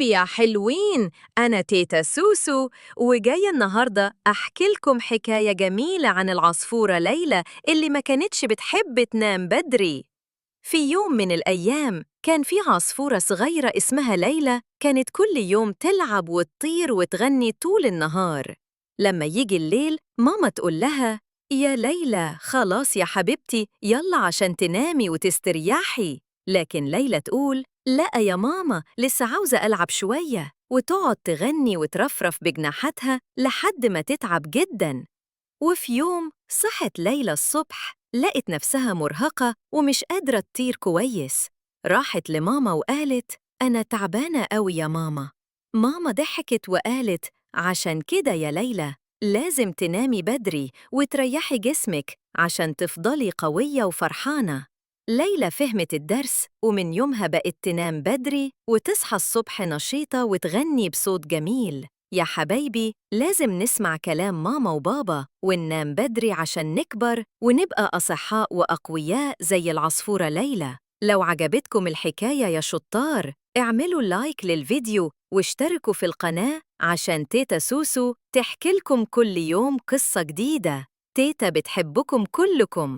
حبايبي يا حلوين، أنا تيتا سوسو وجاية النهاردة أحكي لكم حكاية جميلة عن العصفورة ليلى اللي ما كانتش بتحب تنام بدري. في يوم من الأيام كان في عصفورة صغيرة اسمها ليلى، كانت كل يوم تلعب وتطير وتغني طول النهار. لما يجي الليل ماما تقول لها: يا ليلى خلاص يا حبيبتي يلا عشان تنامي وتستريحي. لكن ليلى تقول: لا يا ماما لسه عاوزة ألعب شوية، وتقعد تغني وترفرف بجناحاتها لحد ما تتعب جداً. وفي يوم صحت ليلى الصبح لقت نفسها مرهقة ومش قادرة تطير كويس. راحت لماما وقالت: أنا تعبانة أوي يا ماما. ماما ضحكت وقالت: عشان كده يا ليلى لازم تنامي بدري وتريحي جسمك عشان تفضلي قوية وفرحانة. ليلى فهمت الدرس ومن يومها بقت تنام بدري وتصحى الصبح نشيطة وتغني بصوت جميل. يا حبايبي لازم نسمع كلام ماما وبابا وننام بدري عشان نكبر ونبقى أصحاء وأقوياء زي العصفورة ليلى. لو عجبتكم الحكاية يا شطار اعملوا لايك للفيديو واشتركوا في القناة عشان تيتا سوسو تحكي لكم كل يوم قصة جديدة. تيتا بتحبكم كلكم.